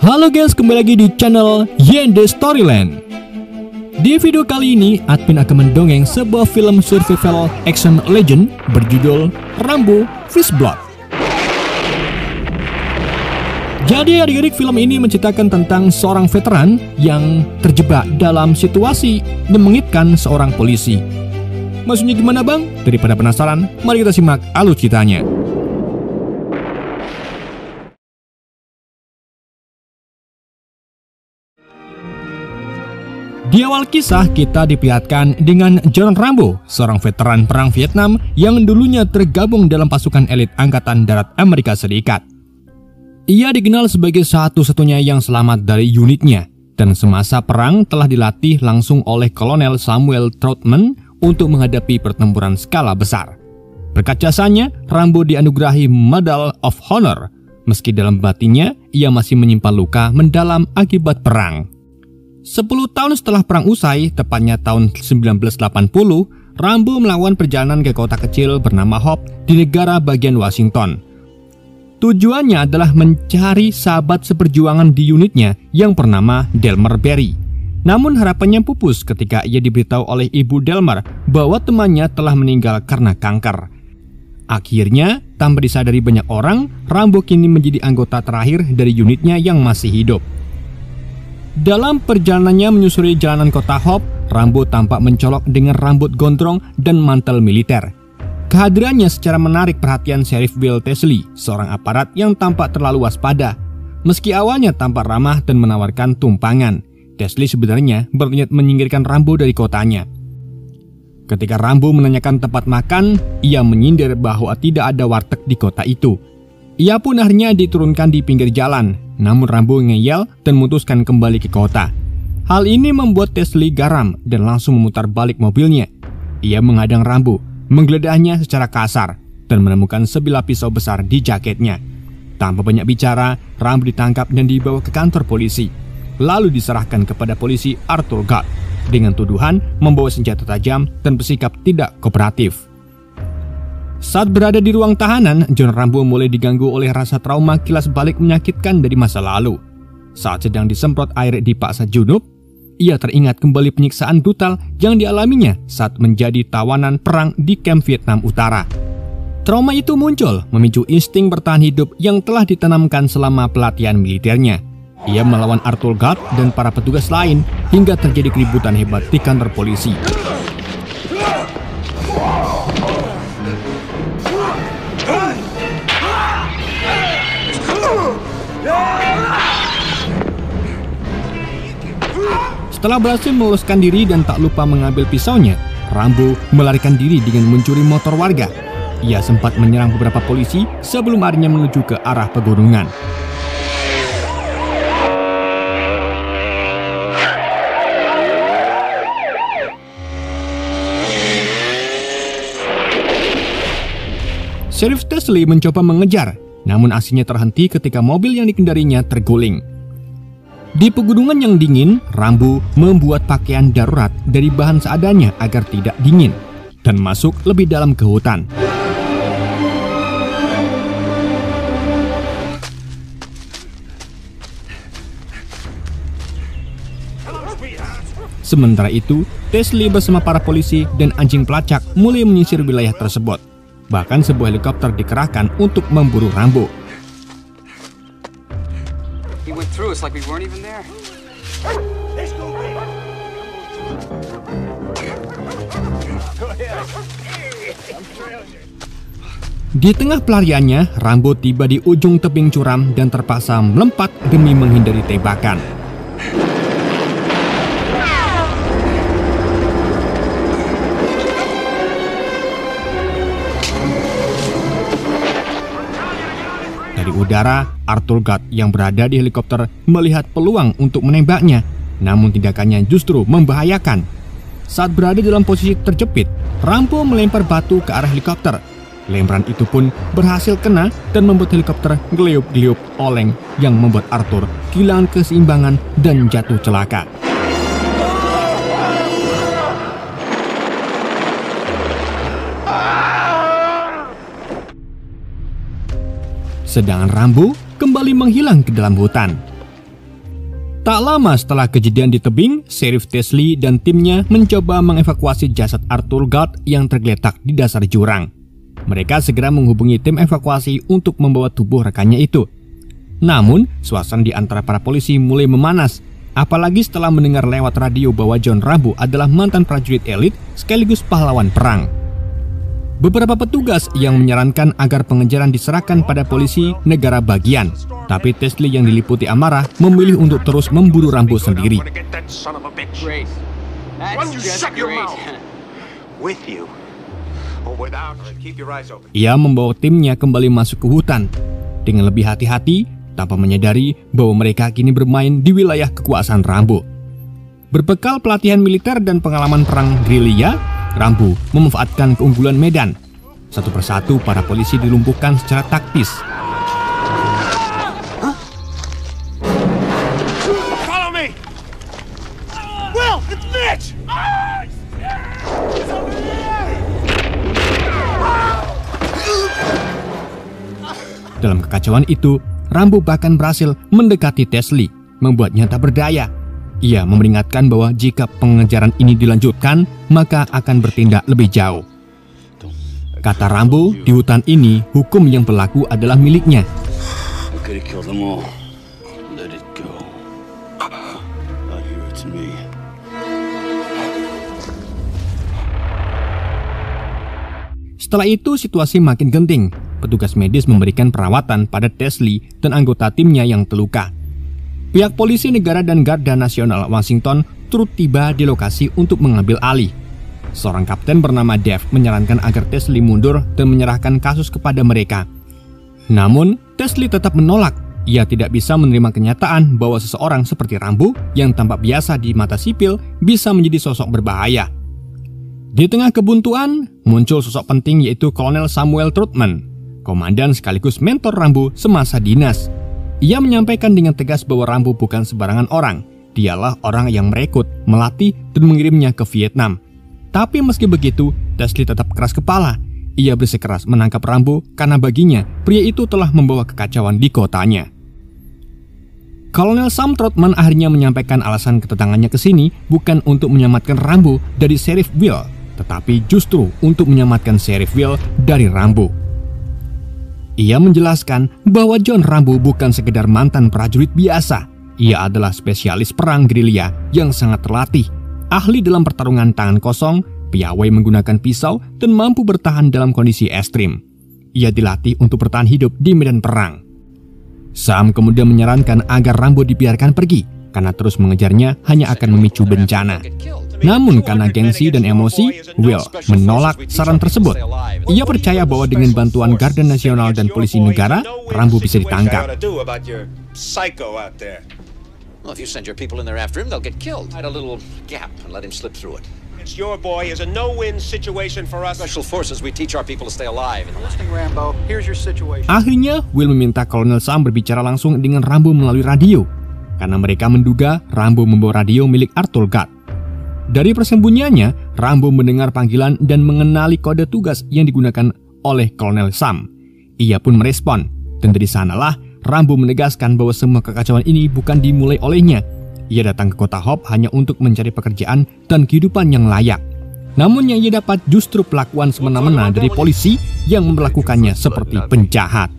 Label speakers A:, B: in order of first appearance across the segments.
A: Halo guys, kembali lagi di channel YND Storyland. Di video kali ini, admin akan mendongeng sebuah film survival action legend berjudul Rambo First Blood. Jadi adik-adik, film ini menceritakan tentang seorang veteran yang terjebak dalam situasi memengitkan seorang polisi. Maksudnya gimana bang? Daripada penasaran, mari kita simak alur ceritanya. Di awal kisah, kita diperlihatkan dengan John Rambo, seorang veteran perang Vietnam yang dulunya tergabung dalam pasukan elit Angkatan Darat Amerika Serikat. Ia dikenal sebagai satu-satunya yang selamat dari unitnya, dan semasa perang telah dilatih langsung oleh Kolonel Samuel Troutman untuk menghadapi pertempuran skala besar. Berkat jasanya, Rambo dianugerahi Medal of Honor, meski dalam batinnya ia masih menyimpan luka mendalam akibat perang. 10 tahun setelah perang usai, tepatnya tahun 1980, Rambo melakukan perjalanan ke kota kecil bernama Hope di negara bagian Washington. Tujuannya adalah mencari sahabat seperjuangan di unitnya yang bernama Delmer Berry. Namun harapannya pupus ketika ia diberitahu oleh ibu Delmer bahwa temannya telah meninggal karena kanker. Akhirnya, tanpa disadari banyak orang, Rambo kini menjadi anggota terakhir dari unitnya yang masih hidup. Dalam perjalanannya menyusuri jalanan kota Hope, Rambo tampak mencolok dengan rambut gondrong dan mantel militer. Kehadirannya secara menarik perhatian Sheriff Will Tesley, seorang aparat yang tampak terlalu waspada. Meski awalnya tampak ramah dan menawarkan tumpangan, Tesley sebenarnya berniat menyingkirkan Rambo dari kotanya. Ketika Rambo menanyakan tempat makan, ia menyindir bahwa tidak ada warteg di kota itu. Ia pun akhirnya diturunkan di pinggir jalan, namun Rambo ngeyel dan memutuskan kembali ke kota. Hal ini membuat Tesley garam dan langsung memutar balik mobilnya. Ia menghadang Rambo, menggeledahnya secara kasar, dan menemukan sebilah pisau besar di jaketnya. Tanpa banyak bicara, Rambo ditangkap dan dibawa ke kantor polisi, lalu diserahkan kepada polisi Arthur Gott dengan tuduhan membawa senjata tajam dan bersikap tidak kooperatif. Saat berada di ruang tahanan, John Rambo mulai diganggu oleh rasa trauma kilas balik menyakitkan dari masa lalu. Saat sedang disemprot air di paksa junub, ia teringat kembali penyiksaan brutal yang dialaminya saat menjadi tawanan perang di kamp Vietnam Utara. Trauma itu muncul memicu insting bertahan hidup yang telah ditanamkan selama pelatihan militernya. Ia melawan Arthur Gott dan para petugas lain hingga terjadi keributan hebat di kantor polisi. Setelah berhasil meloloskan diri dan tak lupa mengambil pisaunya, Rambo melarikan diri dengan mencuri motor warga. Ia sempat menyerang beberapa polisi sebelum larinya menuju ke arah pegunungan. Sheriff Tesley mencoba mengejar, namun aksinya terhenti ketika mobil yang dikendarinya terguling. Di pegunungan yang dingin, Rambo membuat pakaian darurat dari bahan seadanya agar tidak dingin dan masuk lebih dalam ke hutan. Sementara itu, Tesley bersama para polisi dan anjing pelacak mulai menyisir wilayah tersebut. Bahkan sebuah helikopter dikerahkan untuk memburu Rambo. Like we weren't even there. Di tengah pelariannya, Rambo tiba di ujung tebing curam dan terpaksa melompat demi menghindari tembakan. Dari udara, Arthur Gott yang berada di helikopter melihat peluang untuk menembaknya, namun tindakannya justru membahayakan. Saat berada dalam posisi terjepit, Rambo melempar batu ke arah helikopter. Lemparan itu pun berhasil kena dan membuat helikopter geliup-geliup oleng yang membuat Arthur kehilangan keseimbangan dan jatuh celaka. Sedangkan Rambo kembali menghilang ke dalam hutan. Tak lama setelah kejadian di tebing, Sheriff Teasley dan timnya mencoba mengevakuasi jasad Arthur Galt yang tergeletak di dasar jurang. Mereka segera menghubungi tim evakuasi untuk membawa tubuh rekannya itu. Namun, suasana di antara para polisi mulai memanas, apalagi setelah mendengar lewat radio bahwa John Rambo adalah mantan prajurit elit sekaligus pahlawan perang. Beberapa petugas yang menyarankan agar pengejaran diserahkan pada polisi negara bagian, tapi Teasley yang diliputi amarah memilih untuk terus memburu Rambo sendiri. Ia membawa timnya kembali masuk ke hutan dengan lebih hati-hati tanpa menyadari bahwa mereka kini bermain di wilayah kekuasaan Rambo. Berbekal pelatihan militer dan pengalaman perang gerilya, Rambo memanfaatkan keunggulan medan. Satu persatu para polisi dilumpuhkan secara taktis.
B: Follow me. Will, it's Mitch.
A: Dalam kekacauan itu, Rambo bahkan berhasil mendekati Teasley, membuatnya tak berdaya. Ia memperingatkan bahwa jika pengejaran ini dilanjutkan, maka akan bertindak lebih jauh. Kata Rambo, di hutan ini, hukum yang berlaku adalah miliknya. Setelah itu, situasi makin genting. Petugas medis memberikan perawatan pada Teasley dan anggota timnya yang terluka. Pihak polisi negara dan Garda Nasional Washington turut tiba di lokasi untuk mengambil alih. Seorang kapten bernama Dave menyarankan agar Teasley mundur dan menyerahkan kasus kepada mereka. Namun, Teasley tetap menolak. Ia tidak bisa menerima kenyataan bahwa seseorang seperti Rambo yang tampak biasa di mata sipil bisa menjadi sosok berbahaya. Di tengah kebuntuan, muncul sosok penting yaitu Kolonel Samuel Trotman, komandan sekaligus mentor Rambo semasa dinas. Ia menyampaikan dengan tegas bahwa Rambo bukan sembarangan orang. Dialah orang yang merekrut, melatih, dan mengirimnya ke Vietnam. Tapi meski begitu, Teasley tetap keras kepala. Ia bersikeras menangkap Rambo karena baginya pria itu telah membawa kekacauan di kotanya. Kolonel Sam Trotman akhirnya menyampaikan alasan kedatangannya ke sini bukan untuk menyelamatkan Rambo dari Sheriff Will, tetapi justru untuk menyelamatkan Sheriff Will dari Rambo. Ia menjelaskan bahwa John Rambo bukan sekedar mantan prajurit biasa. Ia adalah spesialis perang gerilya yang sangat terlatih, ahli dalam pertarungan tangan kosong, piawai menggunakan pisau, dan mampu bertahan dalam kondisi ekstrim. Ia dilatih untuk bertahan hidup di medan perang. Sam kemudian menyarankan agar Rambo dibiarkan pergi, karena terus mengejarnya hanya akan memicu bencana. Namun karena gengsi dan emosi, Will menolak saran tersebut. Ia percaya bahwa dengan bantuan Garda Nasional dan polisi negara, Rambo bisa ditangkap. Akhirnya, Will meminta Kolonel Sam berbicara langsung dengan Rambo melalui radio, karena mereka menduga Rambo membawa radio milik Arthur Galt. Dari persembunyiannya, Rambo mendengar panggilan dan mengenali kode tugas yang digunakan oleh Kolonel Sam. Ia pun merespon, dan dari sanalah Rambo menegaskan bahwa semua kekacauan ini bukan dimulai olehnya. Ia datang ke kota Hope hanya untuk mencari pekerjaan dan kehidupan yang layak. Namun yang ia dapat justru perlakuan semena-mena dari polisi yang memperlakukannya seperti penjahat.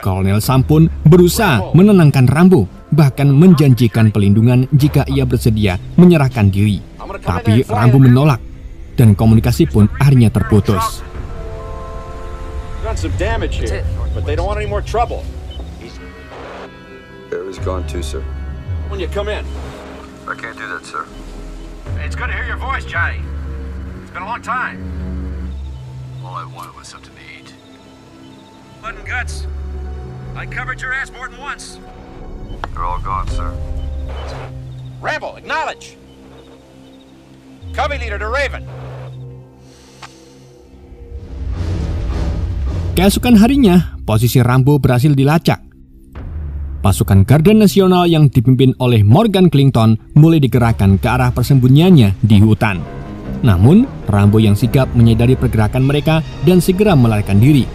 A: Kolonel Sam pun berusaha menenangkan Rambo, bahkan menjanjikan pelindungan jika ia bersedia menyerahkan diri. Tapi Rambo menolak, dan komunikasi pun akhirnya terputus.
B: I covered your ass more than once. They're all gone, sir. Rambo, acknowledge. Covey leader to Raven.
A: Keesokan harinya, posisi Rambo berhasil dilacak. Pasukan Garda Nasional yang dipimpin oleh Morgan Clinton mulai digerakkan ke arah persembunyiannya di hutan. Namun, Rambo yang sigap menyadari pergerakan mereka dan segera melarikan diri.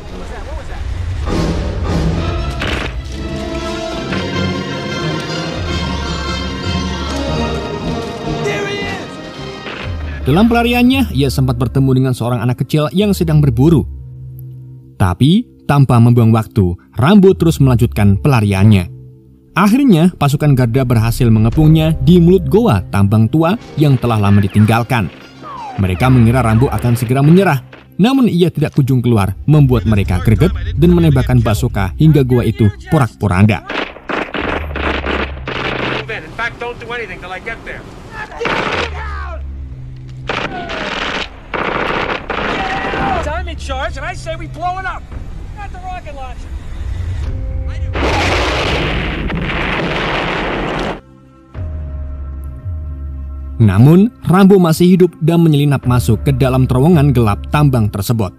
A: Dalam pelariannya, ia sempat bertemu dengan seorang anak kecil yang sedang berburu. Tapi, tanpa membuang waktu, Rambo terus melanjutkan pelariannya. Akhirnya, pasukan Garda berhasil mengepungnya di mulut goa tambang tua yang telah lama ditinggalkan. Mereka mengira Rambo akan segera menyerah, namun ia tidak kunjung keluar, membuat mereka greget dan menembakkan basoka hingga goa itu porak-poranda. Namun, Rambo masih hidup dan menyelinap masuk ke dalam terowongan gelap tambang tersebut.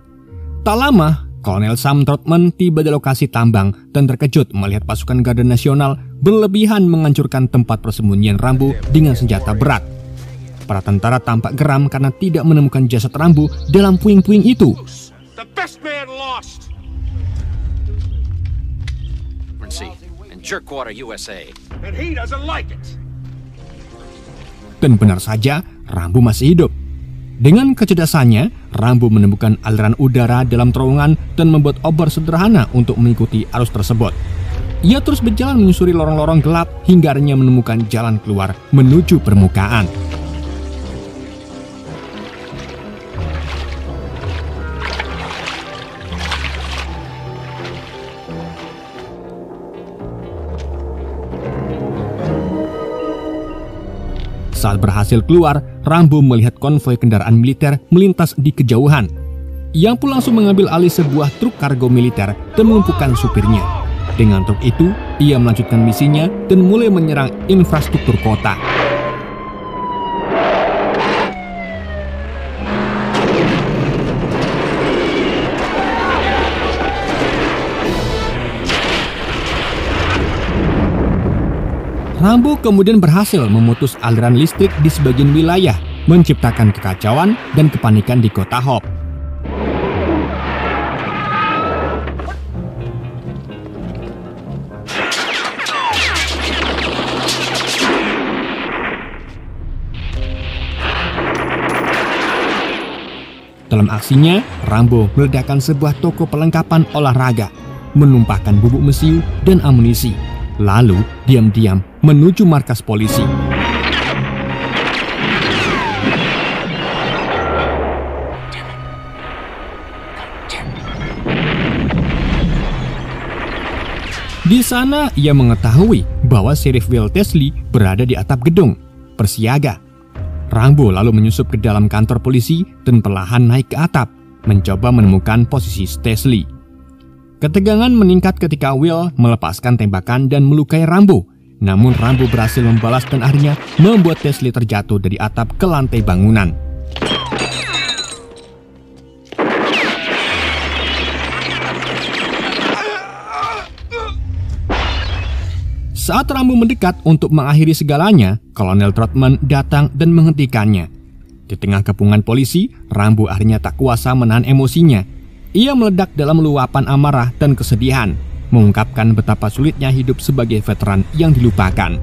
A: Tak lama, Kolonel Sam Trotman tiba di lokasi tambang dan terkejut melihat pasukan Garda Nasional berlebihan menghancurkan tempat persembunyian Rambo dengan senjata berat. Para tentara tampak geram karena tidak menemukan jasad Rambo dalam puing-puing itu. Dan benar saja, Rambo masih hidup. Dengan kecerdasannya, Rambo menemukan aliran udara dalam terowongan dan membuat obor sederhana untuk mengikuti arus tersebut. Ia terus berjalan menyusuri lorong-lorong gelap hingga akhirnya menemukan jalan keluar menuju permukaan. Saat berhasil keluar, Rambo melihat konvoi kendaraan militer melintas di kejauhan. Ia pun langsung mengambil alih sebuah truk kargo militer dan melumpuhkan supirnya. Dengan truk itu, ia melanjutkan misinya dan mulai menyerang infrastruktur kota. Rambo kemudian berhasil memutus aliran listrik di sebagian wilayah, menciptakan kekacauan dan kepanikan di kota Hope. Dalam aksinya, Rambo meledakkan sebuah toko perlengkapan olahraga, menumpahkan bubuk mesiu dan amunisi, lalu diam-diam menuju markas polisi. Di sana ia mengetahui bahwa Sheriff Will Teasley berada di atap gedung, bersiaga. Rambo lalu menyusup ke dalam kantor polisi dan perlahan naik ke atap, mencoba menemukan posisi Teasley. Ketegangan meningkat ketika Will melepaskan tembakan dan melukai Rambo. Namun Rambo berhasil membalas dan akhirnya membuat Teasley terjatuh dari atap ke lantai bangunan. Saat Rambo mendekat untuk mengakhiri segalanya, Kolonel Trotman datang dan menghentikannya. Di tengah kepungan polisi, Rambo akhirnya tak kuasa menahan emosinya. Ia meledak dalam luapan amarah dan kesedihan, mengungkapkan betapa sulitnya hidup sebagai veteran yang dilupakan.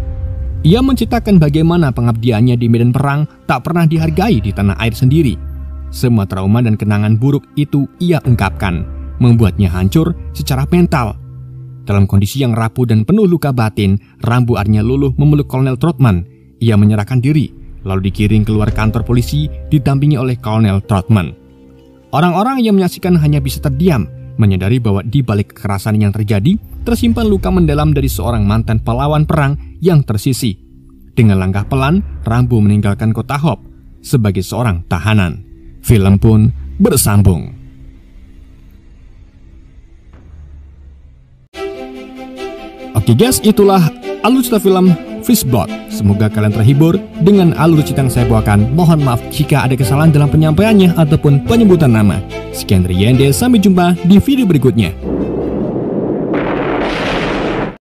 A: Ia menceritakan bagaimana pengabdiannya di medan perang tak pernah dihargai di tanah air sendiri. Semua trauma dan kenangan buruk itu ia ungkapkan, membuatnya hancur secara mental. Dalam kondisi yang rapuh dan penuh luka batin, Rambo akhirnya luluh memeluk Kolonel Trotman. Ia menyerahkan diri, lalu digiring keluar kantor polisi didampingi oleh Kolonel Trotman. Orang-orang yang menyaksikan hanya bisa terdiam, menyadari bahwa di balik kekerasan yang terjadi, tersimpan luka mendalam dari seorang mantan pahlawan perang yang tersisih. Dengan langkah pelan, Rambo meninggalkan kota Hope sebagai seorang tahanan. Film pun bersambung. Oke guys, itulah alur cerita film Fishblood. Semoga kalian terhibur dengan alur cerita yang saya bawakan. Mohon maaf jika ada kesalahan dalam penyampaiannya ataupun penyebutan nama. Sekian dari Yende, sampai jumpa di video berikutnya.